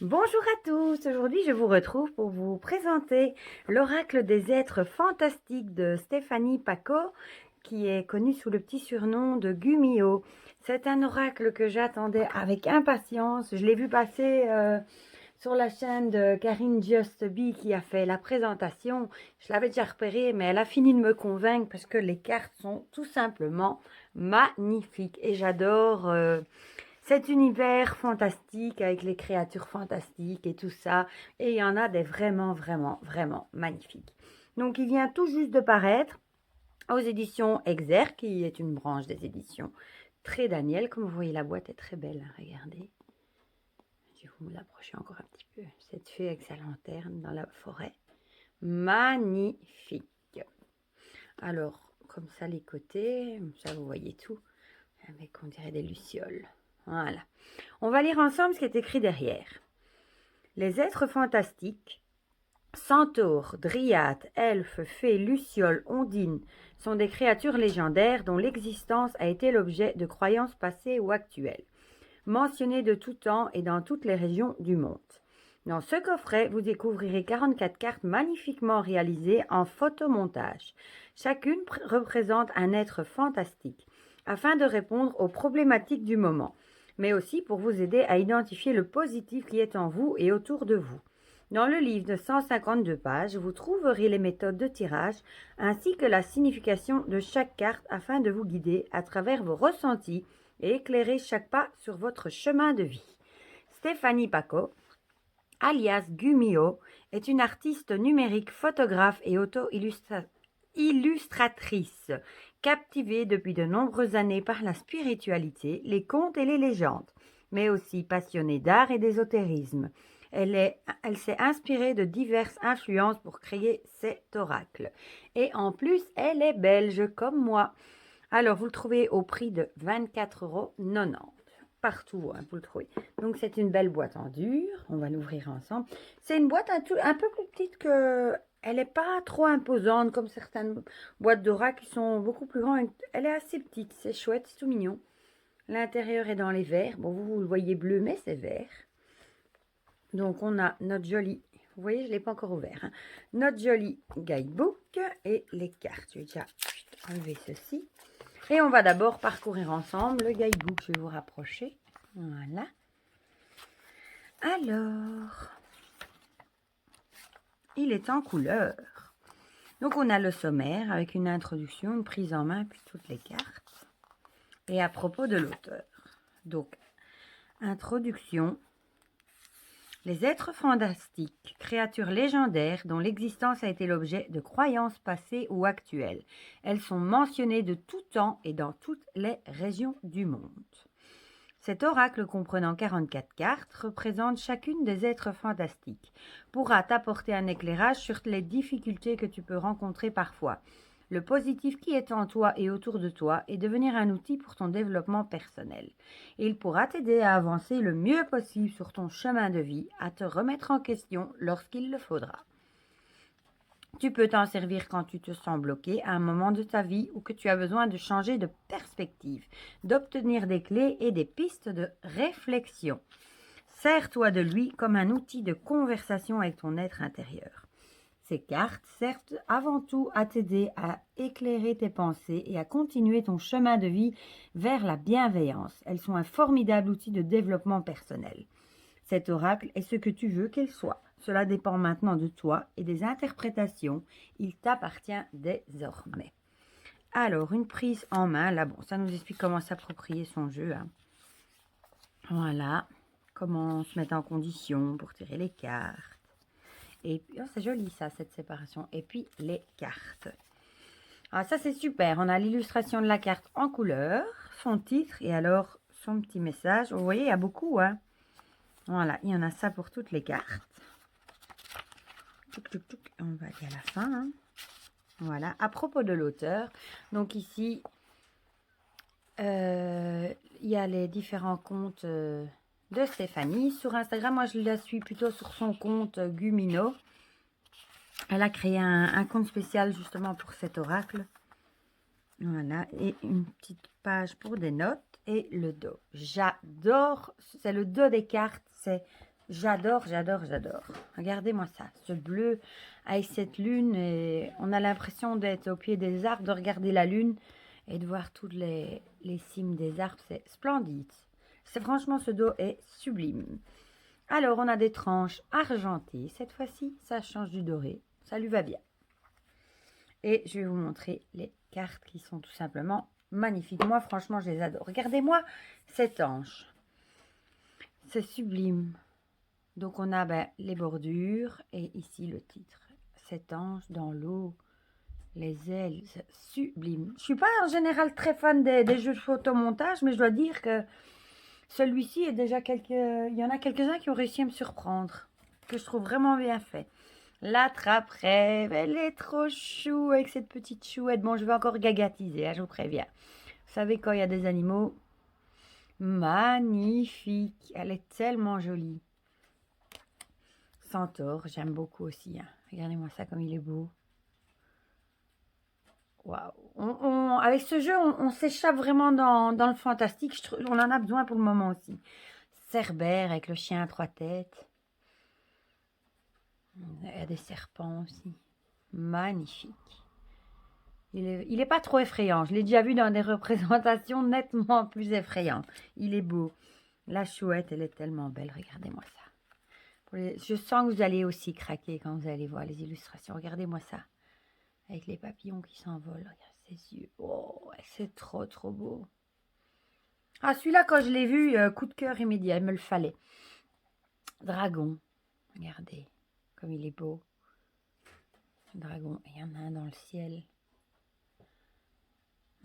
Bonjour à tous, aujourd'hui je vous retrouve pour vous présenter l'oracle des êtres fantastiques de Stéphanie Paco, qui est connue sous le petit surnom de Gumio. C'est un oracle que j'attendais avec impatience, je l'ai vu passer sur la chaîne de Karine Just Be qui a fait la présentation. Je l'avais déjà repéré, mais elle a fini de me convaincre parce que les cartes sont tout simplement magnifiques et j'adore cet univers fantastique avec les créatures fantastiques et tout ça. Et il y en a des vraiment magnifiques. Donc il vient tout juste de paraître aux éditions Exer, qui est une branche des éditions Très Daniel. Comme vous voyez, la boîte est très belle, hein, regardez. Je vais vous l'approcher encore un petit peu. Cette fée avec sa lanterne dans la forêt. Magnifique. Alors, comme ça, les côtés, ça vous voyez tout, avec on dirait des lucioles. Voilà. On va lire ensemble ce qui est écrit derrière. Les êtres fantastiques, centaures, dryades, elfes, fées, lucioles, ondines, sont des créatures légendaires dont l'existence a été l'objet de croyances passées ou actuelles, mentionnées de tout temps et dans toutes les régions du monde. Dans ce coffret, vous découvrirez 44 cartes magnifiquement réalisées en photomontage. Chacune représente un être fantastique, afin de répondre aux problématiques du moment, mais aussi pour vous aider à identifier le positif qui est en vous et autour de vous. Dans le livre de 152 pages, vous trouverez les méthodes de tirage ainsi que la signification de chaque carte afin de vous guider à travers vos ressentis et éclairer chaque pas sur votre chemin de vie. Stéphanie Paco, alias Gumio, est une artiste numérique, photographe et auto-illustratrice, captivée depuis de nombreuses années par la spiritualité, les contes et les légendes, mais aussi passionnée d'art et d'ésotérisme. Elle s'est inspirée de diverses influences pour créer cet oracle. Et en plus, elle est belge comme moi. Alors, vous le trouvez au prix de 24,90 €. Partout, hein, vous le trouvez. Donc, c'est une belle boîte en dur. On va l'ouvrir ensemble. C'est une boîte un peu plus petite que... Elle n'est pas trop imposante comme certaines boîtes d'oracle qui sont beaucoup plus grandes. Elle est assez petite. C'est chouette, c'est tout mignon. L'intérieur est dans les verts. Bon, vous le voyez bleu, mais c'est vert. Donc, on a notre joli... Vous voyez, je ne l'ai pas encore ouvert. Hein. Notre joli guidebook et les cartes. Je vais déjà enlever ceci. Et on va d'abord parcourir ensemble le guidebook. Je vais vous rapprocher. Voilà. Alors, il est en couleur. Donc, on a le sommaire avec une introduction, une prise en main, puis toutes les cartes. Et à propos de l'auteur. Donc, introduction. Les êtres fantastiques, créatures légendaires dont l'existence a été l'objet de croyances passées ou actuelles. Elles sont mentionnées de tout temps et dans toutes les régions du monde. Cet oracle comprenant 44 cartes représente chacune des êtres fantastiques, pourra t'apporter un éclairage sur les difficultés que tu peux rencontrer parfois, le positif qui est en toi et autour de toi et devenir un outil pour ton développement personnel. Il pourra t'aider à avancer le mieux possible sur ton chemin de vie, à te remettre en question lorsqu'il le faudra. Tu peux t'en servir quand tu te sens bloqué à un moment de ta vie ou que tu as besoin de changer de perspective, d'obtenir des clés et des pistes de réflexion. Sers-toi de lui comme un outil de conversation avec ton être intérieur. Ces cartes servent avant tout à t'aider à éclairer tes pensées et à continuer ton chemin de vie vers la bienveillance. Elles sont un formidable outil de développement personnel. Cet oracle est ce que tu veux qu'elle soit. Cela dépend maintenant de toi et des interprétations. Il t'appartient désormais. Alors, une prise en main. Là, bon, ça nous explique comment s'approprier son jeu. Hein. Voilà. Comment se mettre en condition pour tirer les cartes. Et puis, oh, c'est joli ça, cette séparation. Et puis, les cartes. Ah, ça, c'est super. On a l'illustration de la carte en couleur, son titre et alors son petit message. Vous voyez, il y a beaucoup, hein. Voilà, il y en a ça pour toutes les cartes. On va aller à la fin. Hein. Voilà, à propos de l'auteur. Donc ici, il y a les différents comptes de Stéphanie. Sur Instagram, moi je la suis plutôt sur son compte Gumino. Elle a créé un compte spécial justement pour cet oracle. Voilà, et une petite page pour des notes et le dos. J'adore, c'est le dos des cartes, c'est J'adore, j'adore, j'adore. Regardez-moi ça, ce bleu avec cette lune. Et on a l'impression d'être au pied des arbres, de regarder la lune et de voir toutes les cimes des arbres. C'est splendide. C'est franchement, ce dos est sublime. Alors, on a des tranches argentées. Cette fois-ci, ça change du doré. Ça lui va bien. Et je vais vous montrer les cartes qui sont tout simplement magnifiques. Moi, franchement, je les adore. Regardez-moi cette hanche. C'est sublime. Donc, on a les bordures et ici le titre. Cet ange dans l'eau, les ailes, sublime. Je ne suis pas en général très fan des jeux de photomontage, mais je dois dire que celui-ci est déjà il y en a quelques-uns qui ont réussi à me surprendre, que je trouve vraiment bien fait. L'attrape-rêve, elle est trop chou avec cette petite chouette. Bon, je vais encore gagatiser, hein, je vous préviens. Vous savez, quand il y a des animaux, magnifique. Elle est tellement jolie. Centaure, j'aime beaucoup aussi. Hein. Regardez-moi ça comme il est beau. Waouh. Avec ce jeu, on s'échappe vraiment dans le fantastique. On en a besoin pour le moment aussi. Cerbère avec le chien à 3 têtes. Il y a des serpents aussi. Magnifique. Il est pas trop effrayant. Je l'ai déjà vu dans des représentations nettement plus effrayantes. Il est beau. La chouette, elle est tellement belle. Regardez-moi ça. Je sens que vous allez aussi craquer quand vous allez voir les illustrations. Regardez-moi ça. Avec les papillons qui s'envolent. Regarde ses yeux. Oh, c'est trop, trop beau. Ah, celui-là, quand je l'ai vu, coup de cœur immédiat. Il me le fallait. Dragon. Regardez comme il est beau. Dragon. Il y en a un dans le ciel.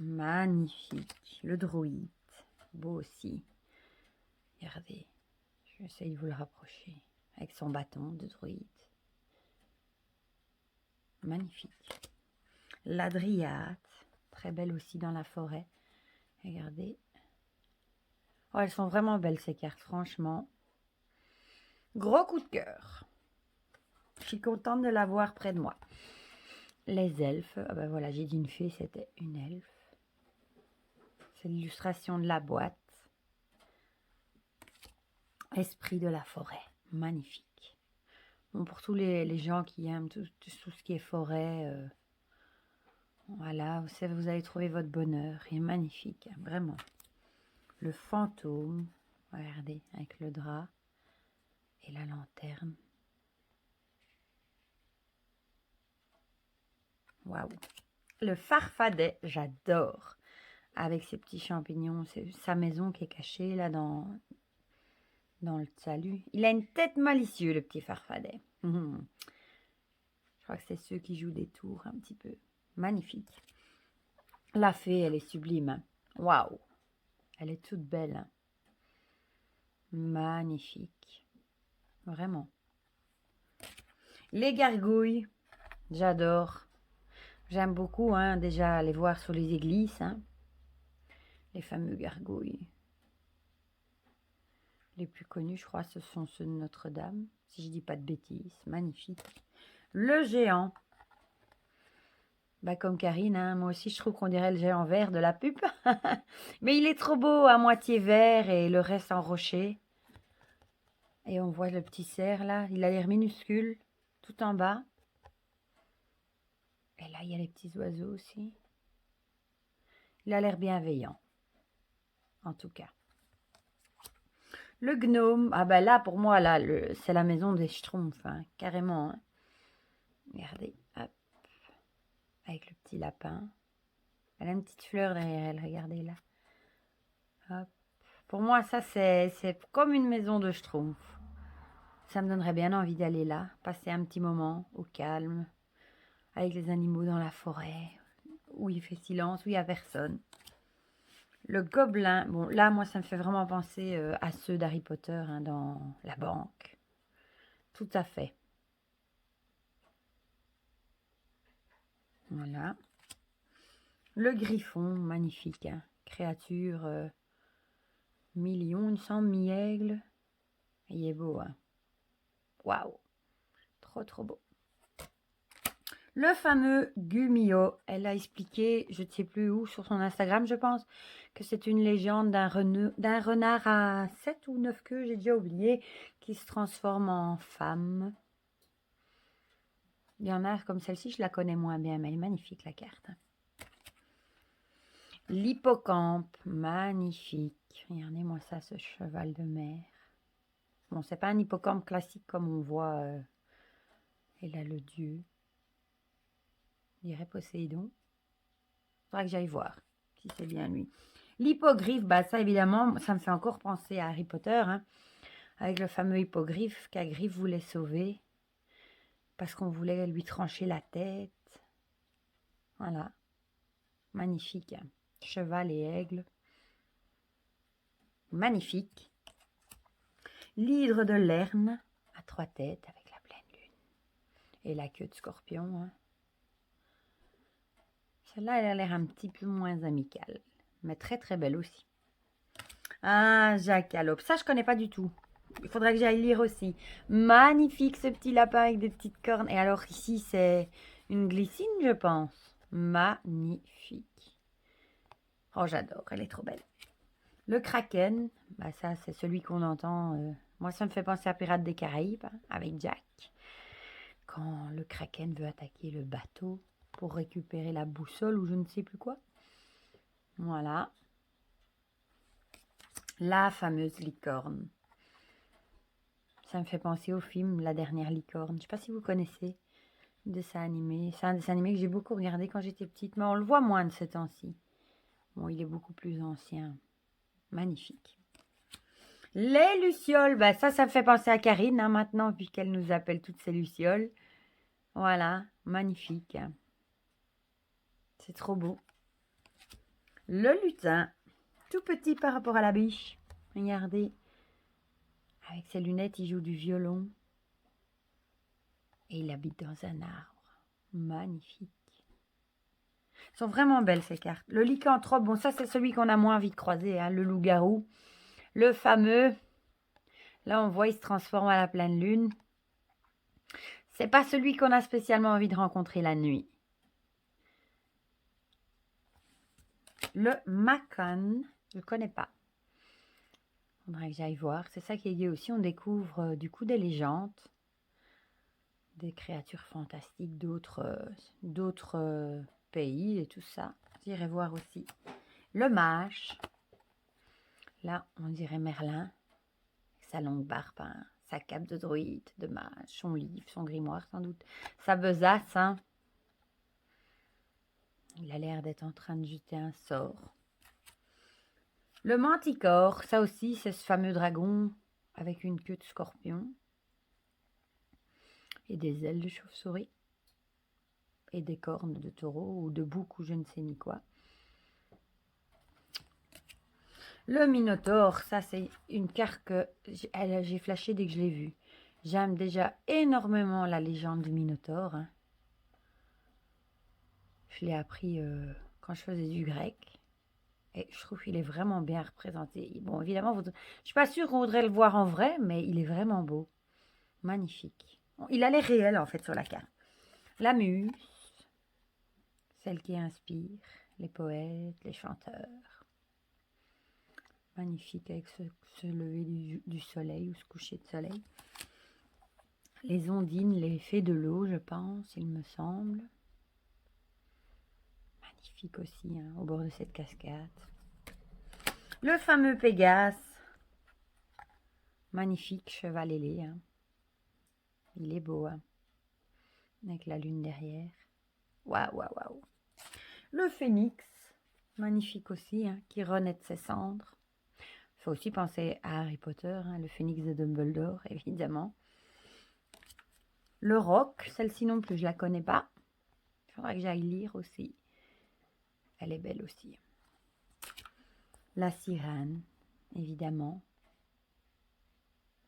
Magnifique. Le druide. Beau aussi. Regardez. Je vais essayer de vous le rapprocher. Avec son bâton de druide. Magnifique. La dryade. Très belle aussi dans la forêt. Regardez. Oh, elles sont vraiment belles ces cartes, franchement. Gros coup de cœur. Je suis contente de l'avoir près de moi. Les elfes. Ah ben voilà, j'ai dit une fée, c'était une elfe. C'est l'illustration de la boîte. Esprit de la forêt. Magnifique. Bon, pour tous les gens qui aiment tout ce qui est forêt, voilà, vous allez trouver votre bonheur. Il est magnifique, hein, vraiment. Le fantôme, regardez, avec le drap et la lanterne. Waouh. Le farfadet, j'adore. Avec ses petits champignons, c'est sa maison qui est cachée là dans le talus. Il a une tête malicieuse, le petit farfadet. Je crois que c'est ceux qui jouent des tours un petit peu. Magnifique. La fée, elle est sublime. Hein. Waouh. Elle est toute belle. Hein. Magnifique. Vraiment. Les gargouilles, j'adore. J'aime beaucoup hein, déjà les voir sur les églises. Hein. Les fameux gargouilles. Les plus connus, je crois, ce sont ceux de Notre-Dame. Si je dis pas de bêtises. Magnifique. Le géant. Comme Karine, hein, moi aussi, je trouve qu'on dirait le géant vert de la pub. Mais il est trop beau, à moitié vert et le reste en rocher. Et on voit le petit cerf, là. Il a l'air minuscule, tout en bas. Et là, il y a les petits oiseaux aussi. Il a l'air bienveillant. En tout cas. Le gnome. Ah ben là, pour moi, là, c'est la maison des Schtroumpfs. Hein, carrément. Hein. Regardez. Hop. Avec le petit lapin. Elle a une petite fleur derrière elle. Regardez là. Hop. Pour moi, ça, c'est comme une maison de Schtroumpf. Ça me donnerait bien envie d'aller là. Passer un petit moment au calme. Avec les animaux dans la forêt. Où il fait silence, où il n'y a personne. Le gobelin, bon là moi ça me fait vraiment penser à ceux d'Harry Potter hein, dans la banque. Tout à fait. Voilà. Le griffon, magnifique. Hein. Créature million, il me semble, mi-aigle. Il est beau. Hein. Waouh. Trop trop beau. Le fameux Gumio, elle a expliqué, je ne sais plus où, sur son Instagram, je pense, que c'est une légende d'un renard à 7 ou 9 queues, j'ai déjà oublié, qui se transforme en femme. Il y en a comme celle-ci, je la connais moins bien, mais elle est magnifique la carte. L'hippocampe, magnifique. Regardez-moi ça, ce cheval de mer. Bon, c'est pas un hippocampe classique comme on voit. Et là, le dieu. Je dirais Poséidon. Faudra que j'aille voir si c'est bien lui. L'hippogriffe, bah ça évidemment, ça me fait encore penser à Harry Potter, hein, avec le fameux hippogriffe qu'Hagrid voulait sauver parce qu'on voulait lui trancher la tête. Voilà, magnifique. Hein. Cheval et aigle, magnifique. L'hydre de Lerne à 3 têtes avec la pleine lune et la queue de scorpion. Hein. Celle-là, elle a l'air un petit peu moins amicale, mais très très belle aussi. Ah, Jackalope, ça je connais pas du tout. Il faudrait que j'aille lire aussi. Magnifique ce petit lapin avec des petites cornes. Et alors ici c'est une glycine je pense. Magnifique. Oh j'adore, elle est trop belle. Le kraken, bah ça c'est celui qu'on entend. Moi ça me fait penser à Pirates des Caraïbes hein, avec Jack. Quand le kraken veut attaquer le bateau pour récupérer la boussole ou je ne sais plus quoi. Voilà. La fameuse licorne. Ça me fait penser au film La Dernière Licorne. Je ne sais pas si vous connaissez le dessin animé. C'est un dessin animé que j'ai beaucoup regardé quand j'étais petite, mais on le voit moins de ce temps-ci. Bon, il est beaucoup plus ancien. Magnifique. Les lucioles, bah ça me fait penser à Karine hein, maintenant, puisqu'elle nous appelle toutes ces lucioles. Voilà, magnifique. C'est trop beau. Le lutin, tout petit par rapport à la biche. Regardez. Avec ses lunettes, il joue du violon. Et il habite dans un arbre. Magnifique. Elles sont vraiment belles ces cartes. Le lycanthrope, bon ça c'est celui qu'on a moins envie de croiser. Hein, le loup-garou. Le fameux. Là on voit il se transforme à la pleine lune. C'est pas celui qu'on a spécialement envie de rencontrer la nuit. Le Macan. Je ne connais pas. Faudrait que j'aille voir. C'est ça qui est gai aussi. On découvre du coup des légendes. Des créatures fantastiques d'autres pays et tout ça. J'irai voir aussi. Le mage. Là, on dirait Merlin. Sa longue barbe, hein, sa cape de druide, de mage, son livre, son grimoire sans doute. Sa besace, hein. Il a l'air d'être en train de jeter un sort. Le manticore, ça aussi, c'est ce fameux dragon avec une queue de scorpion. Et des ailes de chauve-souris. Et des cornes de taureau ou de bouc ou je ne sais ni quoi. Le Minotaure, ça c'est une carte que j'ai flashé dès que je l'ai vue. J'aime déjà énormément la légende du Minotaure. Hein. Je l'ai appris quand je faisais du grec. Et je trouve qu'il est vraiment bien représenté. Bon, évidemment, je ne suis pas sûre qu'on voudrait le voir en vrai, mais il est vraiment beau. Magnifique. Bon, il a l'air réel en fait sur la carte. La muse, celle qui inspire les poètes, les chanteurs. Magnifique avec ce lever du soleil ou ce coucher de soleil. Les ondines, les fées de l'eau, je pense, il me semble. Magnifique aussi, hein, au bord de cette cascade. Le fameux Pégase. Magnifique cheval ailé. Hein. Il est beau, hein, avec la lune derrière. Waouh, waouh, waouh. Le phénix, magnifique aussi, hein, qui renaît de ses cendres. Il faut aussi penser à Harry Potter, hein, le phénix de Dumbledore, évidemment. Le roc, celle-ci non plus, je la connais pas. Il faudra que j'aille lire aussi. Elle est belle aussi. La sirène, évidemment.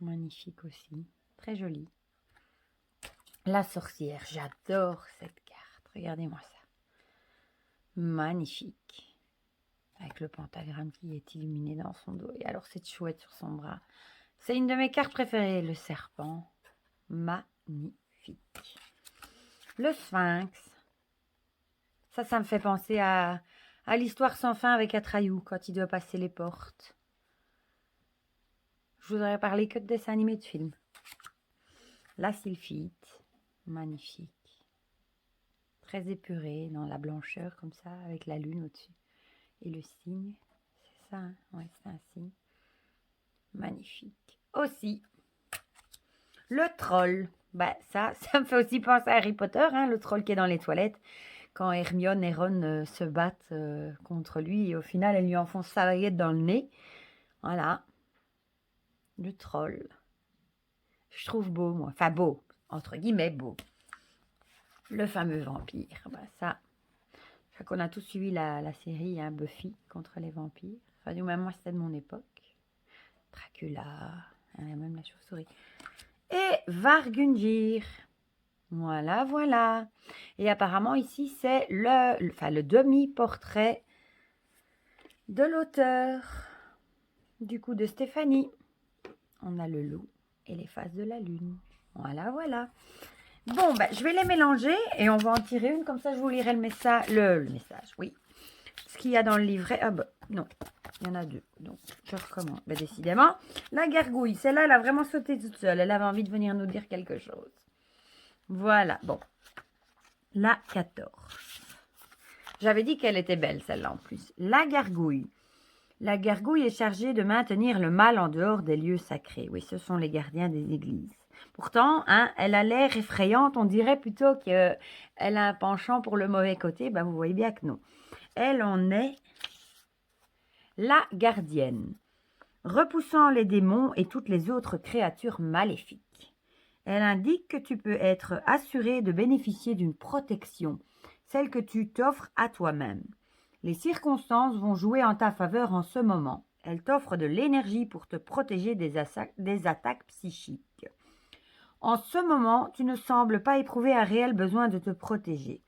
Magnifique aussi. Très jolie. La sorcière, j'adore cette carte. Regardez-moi ça. Magnifique. Avec le pentagramme qui est illuminé dans son dos. Et alors cette chouette sur son bras. C'est une de mes cartes préférées, le serpent. Magnifique. Le sphinx. Ça me fait penser à l'histoire sans fin avec Atrayou quand il doit passer les portes. Je voudrais parler que de dessins animés de films. La sylphite, magnifique. Très épurée dans la blancheur comme ça, avec la lune au-dessus. Et le cygne, c'est ça, hein? Ouais, c'est un cygne. Magnifique. Aussi, le troll. Ça me fait aussi penser à Harry Potter, hein, le troll qui est dans les toilettes. Quand Hermione et Ron se battent contre lui et au final, elle lui enfonce sa baguette dans le nez. Voilà. Le troll. Je trouve beau, moi. Enfin, beau. Entre guillemets, beau. Le fameux vampire. Ça, je crois qu'on a tous suivi la série hein, Buffy contre les vampires. Enfin, du moins, moi, c'était de mon époque. Dracula. Hein, même la chauve-souris. Et Vargungir. Voilà, voilà. Et apparemment, ici, c'est le demi-portrait de l'auteur. Du coup, de Stéphanie. On a le loup et les faces de la lune. Voilà, voilà. Bon, je vais les mélanger et on va en tirer une. Comme ça, je vous lirai le message. Le message, oui. Ce qu'il y a dans le livret. Ah non. Il y en a deux. Donc, je recommence. Décidément, la gargouille. Celle-là, elle a vraiment sauté toute seule. Elle avait envie de venir nous dire quelque chose. Voilà. Bon. La 14. J'avais dit qu'elle était belle, celle-là, en plus. La gargouille. La gargouille est chargée de maintenir le mal en dehors des lieux sacrés. Oui, ce sont les gardiens des églises. Pourtant, hein, elle a l'air effrayante. On dirait plutôt qu'elle a un penchant pour le mauvais côté. Vous voyez bien que non. Elle en est la gardienne, repoussant les démons et toutes les autres créatures maléfiques. Elle indique que tu peux être assuré de bénéficier d'une protection, celle que tu t'offres à toi-même. Les circonstances vont jouer en ta faveur en ce moment. Elle t'offre de l'énergie pour te protéger des attaques psychiques. En ce moment, tu ne sembles pas éprouver un réel besoin de te protéger.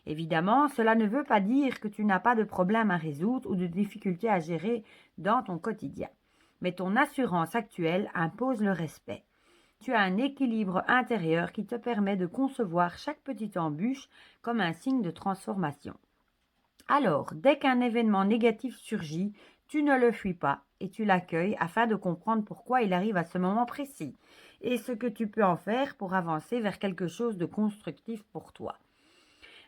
Évidemment, cela ne veut pas dire que tu n'as pas de problème à résoudre ou de difficultés à gérer dans ton quotidien. Mais ton assurance actuelle impose le respect. Tu as un équilibre intérieur qui te permet de concevoir chaque petite embûche comme un signe de transformation. Alors, dès qu'un événement négatif surgit, tu ne le fuis pas et tu l'accueilles afin de comprendre pourquoi il arrive à ce moment précis et ce que tu peux en faire pour avancer vers quelque chose de constructif pour toi.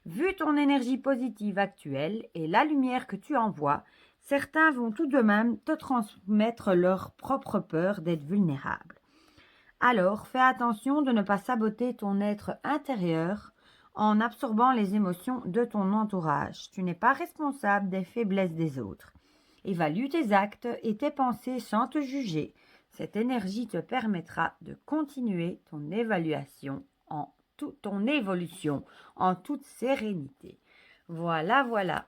Vu ton énergie positive actuelle et la lumière que tu envoies, certains vont tout de même te transmettre leur propre peur d'être vulnérable. Alors, fais attention de ne pas saboter ton être intérieur en absorbant les émotions de ton entourage. Tu n'es pas responsable des faiblesses des autres. Évalue tes actes et tes pensées sans te juger. Cette énergie te permettra de continuer ton évolution en toute sérénité. Voilà, voilà.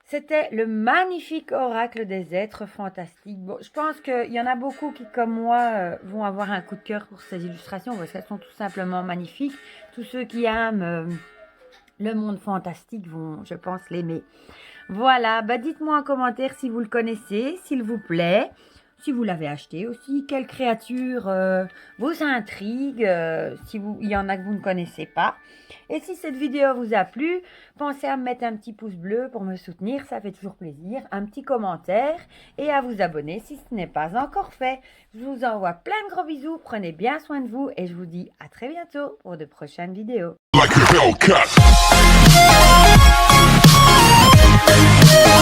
C'était le magnifique oracle des êtres fantastiques. Bon, je pense qu'il y en a beaucoup qui, comme moi, vont avoir un coup de cœur pour ces illustrations parce qu'elles sont tout simplement magnifiques. Tous ceux qui aiment le monde fantastique vont, je pense, l'aimer. Voilà, dites-moi en commentaire si vous le connaissez, s'il vous plaît. Si vous l'avez acheté aussi, quelle créature vous intrigue, il y en a que vous ne connaissez pas. Et si cette vidéo vous a plu, pensez à me mettre un petit pouce bleu pour me soutenir, ça fait toujours plaisir, un petit commentaire et à vous abonner si ce n'est pas encore fait. Je vous envoie plein de gros bisous, prenez bien soin de vous et je vous dis à très bientôt pour de prochaines vidéos.